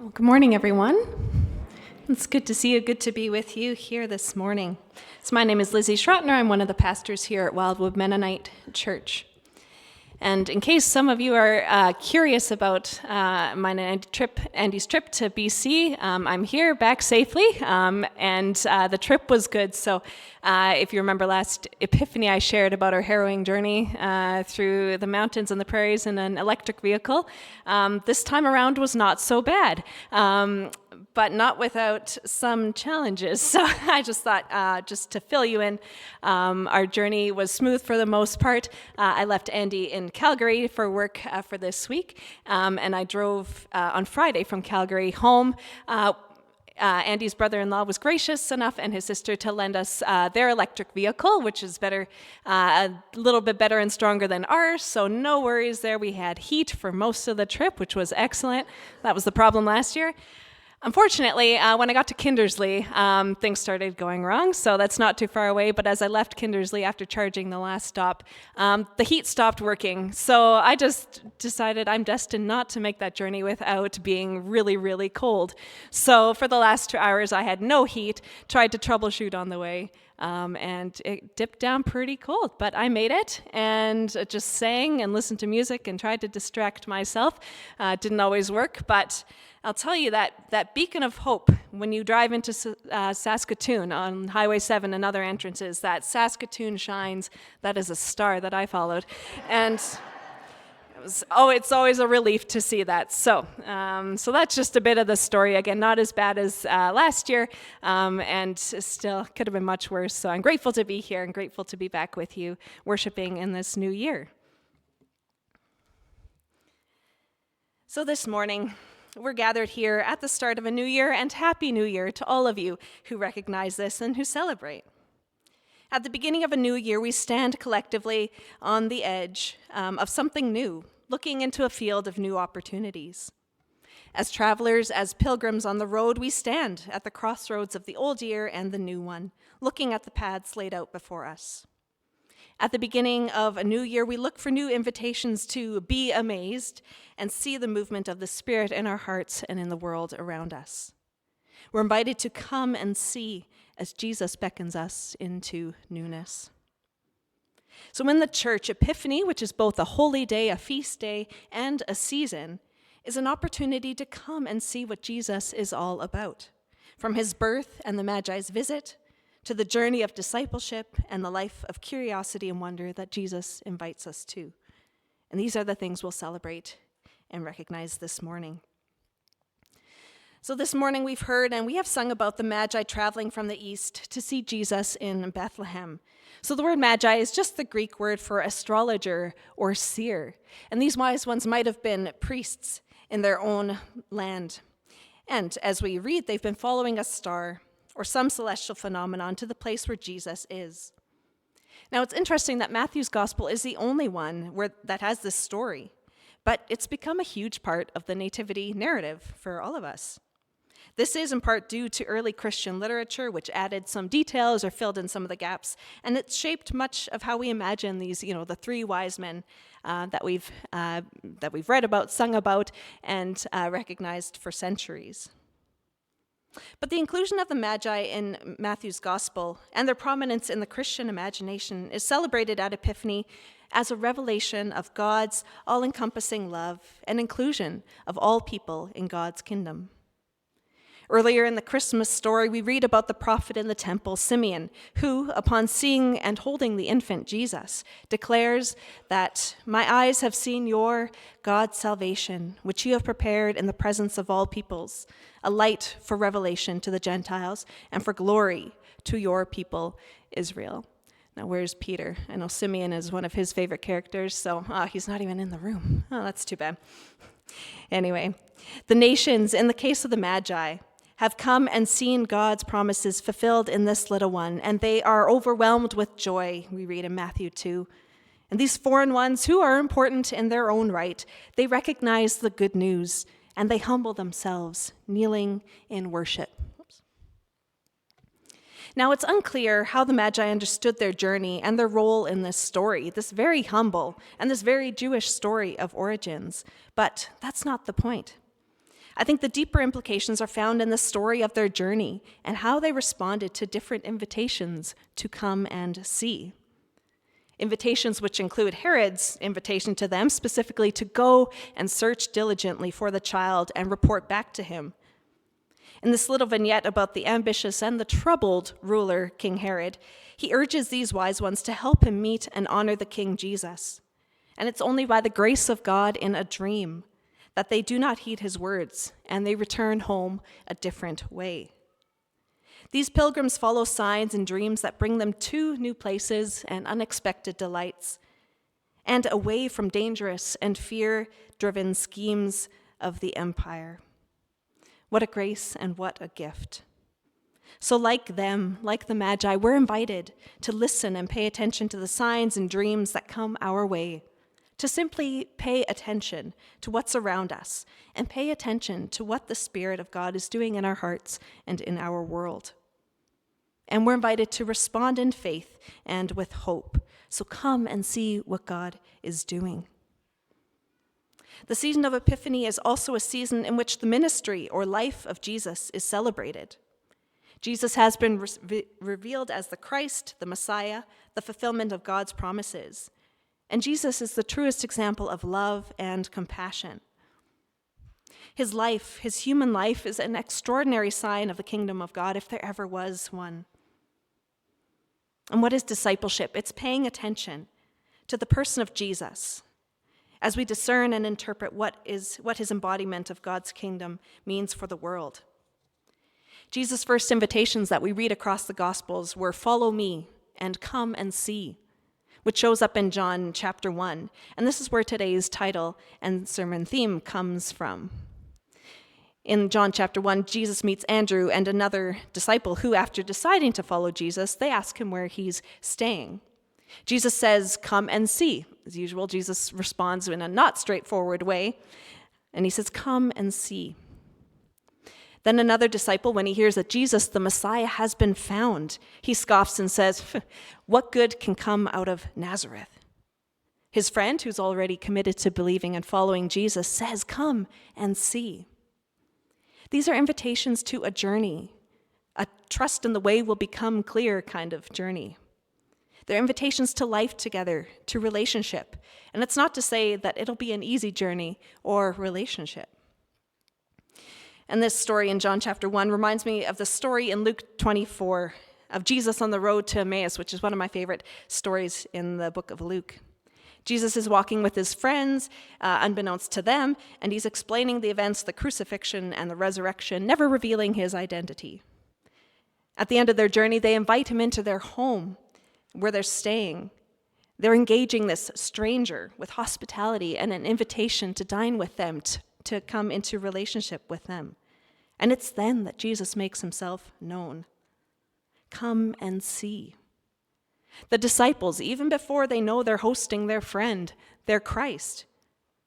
Well, good morning, everyone. It's good to see you, good to be with you here this morning. So my name is Lisi Schröttner. I'm one of the pastors here at Wildwood Mennonite Church. And in case some of you are curious about Andy's trip to BC, I'm here back safely, and the trip was good. So if you remember last Epiphany, I shared about our harrowing journey through the mountains and the prairies in an electric vehicle. This time around was not so bad. But not without some challenges. So I just thought, just to fill you in, our journey was smooth for the most part. I left Andy in Calgary for work for this week, and I drove on Friday from Calgary home. Andy's brother-in-law was gracious enough, and his sister, to lend us their electric vehicle, which is better, a little bit better and stronger than ours, so no worries there. We had heat for most of the trip, which was excellent. That was the problem last year. Unfortunately, when I got to Kindersley, things started going wrong, so that's not too far away, but as I left Kindersley after charging the last stop, the heat stopped working. So I just decided I'm destined not to make that journey without being really, really cold. So for the last 2 hours, I had no heat, tried to troubleshoot on the way, and it dipped down pretty cold, but I made it and just sang and listened to music and tried to distract myself. Didn't always work, but I'll tell you that beacon of hope when you drive into Saskatoon on Highway 7 and other entrances, that Saskatoon shines, that is a star that I followed. And it's always a relief to see that. So that's just a bit of the story. Again, not as bad as last year, and still could have been much worse. So I'm grateful to be here and grateful to be back with you, worshiping in this new year. So this morning, we're gathered here at the start of a new year, and Happy New Year to all of you who recognize this and who celebrate. At the beginning of a new year, we stand collectively on the edge of something new, looking into a field of new opportunities. As travelers, as pilgrims on the road, we stand at the crossroads of the old year and the new one, looking at the paths laid out before us. At the beginning of a new year, we look for new invitations to be amazed and see the movement of the Spirit in our hearts and in the world around us. We're invited to come and see as Jesus beckons us into newness. So in the church, Epiphany, which is both a holy day, a feast day, and a season, is an opportunity to come and see what Jesus is all about. From his birth and the Magi's visit, to the journey of discipleship and the life of curiosity and wonder that Jesus invites us to. And these are the things we'll celebrate and recognize this morning. So this morning we've heard and we have sung about the Magi traveling from the east to see Jesus in Bethlehem. So the word Magi is just the Greek word for astrologer or seer. And these wise ones might have been priests in their own land. And as we read, they've been following a star or some celestial phenomenon to the place where Jesus is. Now, it's interesting that Matthew's gospel is the only one that has this story, but it's become a huge part of the nativity narrative for all of us. This is in part due to early Christian literature, which added some details or filled in some of the gaps, and it's shaped much of how we imagine these, the three wise men that we've read about, sung about, and recognized for centuries. But the inclusion of the Magi in Matthew's gospel and their prominence in the Christian imagination is celebrated at Epiphany as a revelation of God's all-encompassing love and inclusion of all people in God's kingdom. Earlier in the Christmas story, we read about the prophet in the temple, Simeon, who, upon seeing and holding the infant Jesus, declares that, "My eyes have seen your God's salvation, which you have prepared in the presence of all peoples, a light for revelation to the Gentiles and for glory to your people, Israel." Now, where's Peter? I know Simeon is one of his favorite characters, so he's not even in the room. Oh, that's too bad. Anyway, the nations, in the case of the Magi, have come and seen God's promises fulfilled in this little one, and they are overwhelmed with joy, we read in Matthew 2. And these foreign ones, who are important in their own right, they recognize the good news, and they humble themselves, kneeling in worship. Now, it's unclear how the Magi understood their journey and their role in this story, this very humble and this very Jewish story of origins, but that's not the point. I think the deeper implications are found in the story of their journey and how they responded to different invitations to come and see. Invitations which include Herod's invitation to them, specifically to go and search diligently for the child and report back to him. In this little vignette about the ambitious and the troubled ruler, King Herod, he urges these wise ones to help him meet and honor the King Jesus. And it's only by the grace of God in a dream that they do not heed his words and they return home a different way. These pilgrims follow signs and dreams that bring them to new places and unexpected delights, and away from dangerous and fear-driven schemes of the empire. What a grace and what a gift. So like them, like the Magi, we're invited to listen and pay attention to the signs and dreams that come our way, to simply pay attention to what's around us and pay attention to what the Spirit of God is doing in our hearts and in our world. And we're invited to respond in faith and with hope. So come and see what God is doing. The season of Epiphany is also a season in which the ministry or life of Jesus is celebrated. Jesus has been revealed as the Christ, the Messiah, the fulfillment of God's promises. And Jesus is the truest example of love and compassion. His life, his human life, is an extraordinary sign of the kingdom of God, if there ever was one. And what is discipleship? It's paying attention to the person of Jesus as we discern and interpret what his embodiment of God's kingdom means for the world. Jesus' first invitations that we read across the Gospels were follow me and come and see, which shows up in John chapter 1. And this is where today's title and sermon theme comes from. In John chapter 1, Jesus meets Andrew and another disciple who, after deciding to follow Jesus, they ask him where he's staying. Jesus says, come and see. As usual, Jesus responds in a not straightforward way, and he says, come and see. Then another disciple, when he hears that Jesus, the Messiah, has been found, he scoffs and says, what good can come out of Nazareth? His friend, who's already committed to believing and following Jesus, says, come and see. These are invitations to a journey, a trust in the way will become clear kind of journey. They're invitations to life together, to relationship. And it's not to say that it'll be an easy journey or relationship. And this story in John chapter 1 reminds me of the story in Luke 24 of Jesus on the road to Emmaus, which is one of my favorite stories in the book of Luke. Jesus is walking with his friends, unbeknownst to them, and he's explaining the events, the crucifixion and the resurrection, never revealing his identity. At the end of their journey, they invite him into their home where they're staying. They're engaging this stranger with hospitality and an invitation to dine with them, to come into relationship with them. And it's then that Jesus makes himself known. Come and see. The disciples, even before they know they're hosting their friend, their Christ,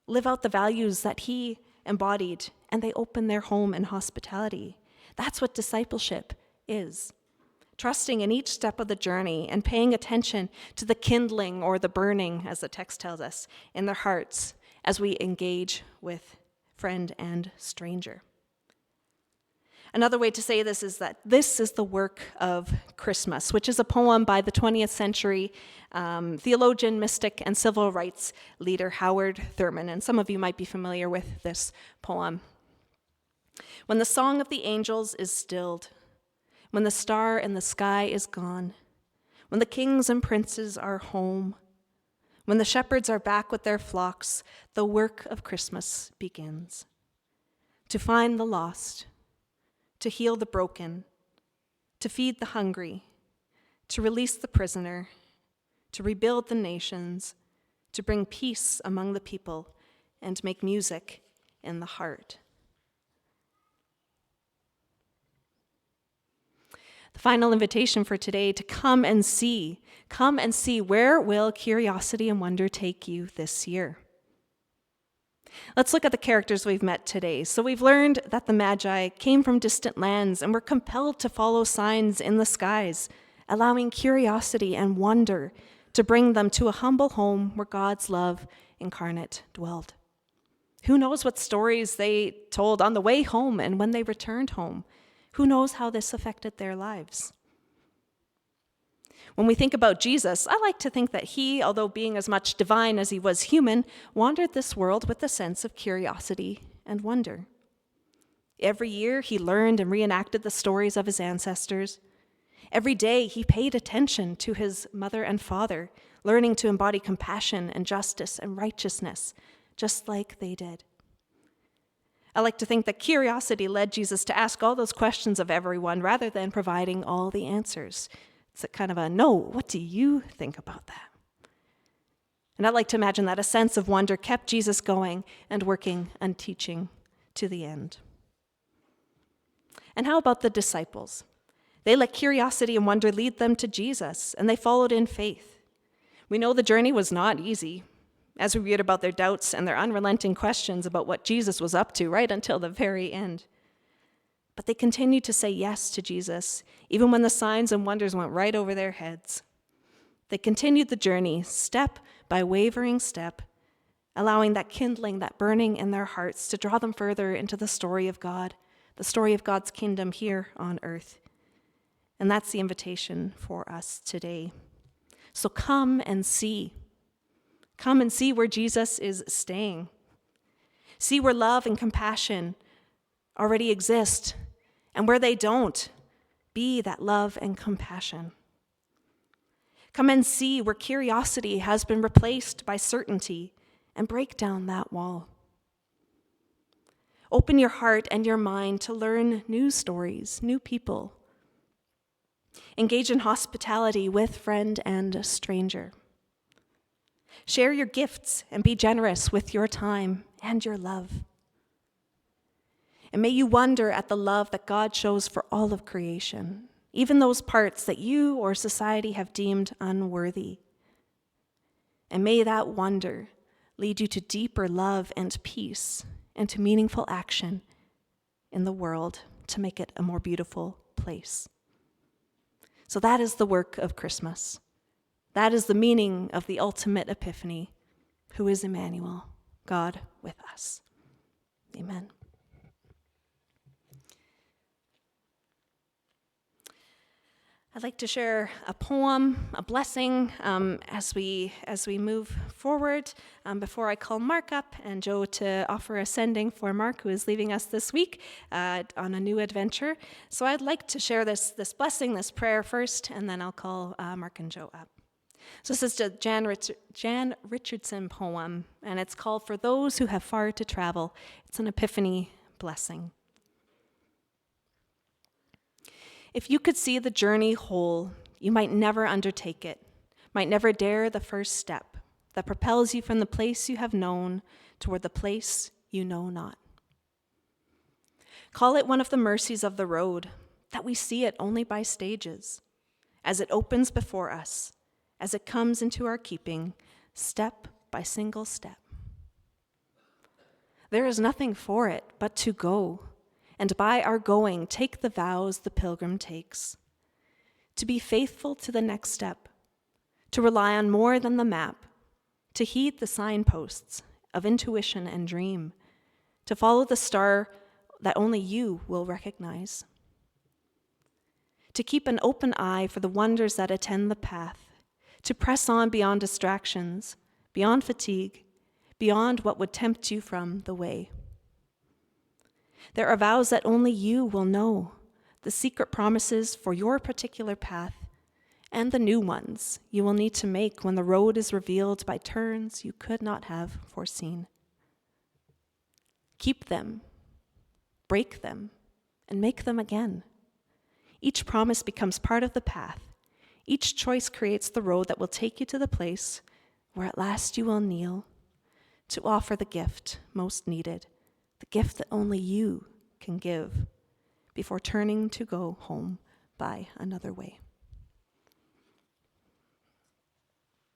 live out the values that he embodied, and they open their home in hospitality. That's what discipleship is. Trusting in each step of the journey and paying attention to the kindling or the burning, as the text tells us, in their hearts as we engage with friend and stranger. Another way to say this is that this is the work of Christmas, which is a poem by the 20th century theologian, mystic, and civil rights leader Howard Thurman. And some of you might be familiar with this poem. When the song of the angels is stilled, when the star in the sky is gone, when the kings and princes are home, when the shepherds are back with their flocks, the work of Christmas begins. To find the lost, to heal the broken, to feed the hungry, to release the prisoner, to rebuild the nations, to bring peace among the people, and make music in the heart. The final invitation for today to come and see. Come and see. Where will curiosity and wonder take you this year? Let's look at the characters we've met today. So we've learned that the Magi came from distant lands and were compelled to follow signs in the skies, allowing curiosity and wonder to bring them to a humble home where God's love incarnate dwelled. Who knows what stories they told on the way home and when they returned home? Who knows how this affected their lives? When we think about Jesus, I like to think that he, although being as much divine as he was human, wandered this world with a sense of curiosity and wonder. Every year, he learned and reenacted the stories of his ancestors. Every day, he paid attention to his mother and father, learning to embody compassion and justice and righteousness, just like they did. I like to think that curiosity led Jesus to ask all those questions of everyone rather than providing all the answers. It's a kind of a, no, what do you think about that? And I like to imagine that a sense of wonder kept Jesus going and working and teaching to the end. And how about the disciples? They let curiosity and wonder lead them to Jesus, and they followed in faith. We know the journey was not easy, as we read about their doubts and their unrelenting questions about what Jesus was up to right until the very end. But they continued to say yes to Jesus, even when the signs and wonders went right over their heads. They continued the journey, step by wavering step, allowing that kindling, that burning in their hearts to draw them further into the story of God, the story of God's kingdom here on earth. And that's the invitation for us today. So come and see. Come and see where Jesus is staying. See where love and compassion already exist, and where they don't, be that love and compassion. Come and see where curiosity has been replaced by certainty, and break down that wall. Open your heart and your mind to learn new stories, new people. Engage in hospitality with friend and stranger. Share your gifts and be generous with your time and your love. And may you wonder at the love that God shows for all of creation, even those parts that you or society have deemed unworthy. And may that wonder lead you to deeper love and peace and to meaningful action in the world to make it a more beautiful place. So that is the work of Christmas. That is the meaning of the ultimate Epiphany, who is Emmanuel, God with us. Amen. I'd like to share a poem, a blessing, as we move forward. Before I call Mark up and Joe to offer a sending for Mark, who is leaving us this week on a new adventure. So I'd like to share this blessing, this prayer first, and then I'll call Mark and Joe up. So this is a Jan Richardson poem, and it's called "For Those Who Have Far to Travel." It's an Epiphany blessing. If you could see the journey whole, you might never undertake it, might never dare the first step that propels you from the place you have known toward the place you know not. Call it one of the mercies of the road, that we see it only by stages, as it opens before us, as it comes into our keeping, step by single step. There is nothing for it but to go, and by our going take the vows the pilgrim takes, to be faithful to the next step, to rely on more than the map, to heed the signposts of intuition and dream, to follow the star that only you will recognize, to keep an open eye for the wonders that attend the path, to press on beyond distractions, beyond fatigue, beyond what would tempt you from the way. There are vows that only you will know, the secret promises for your particular path, and the new ones you will need to make when the road is revealed by turns you could not have foreseen. Keep them, break them, and make them again. Each promise becomes part of the path. Each choice creates the road that will take you to the place where at last you will kneel to offer the gift most needed, the gift that only you can give before turning to go home by another way.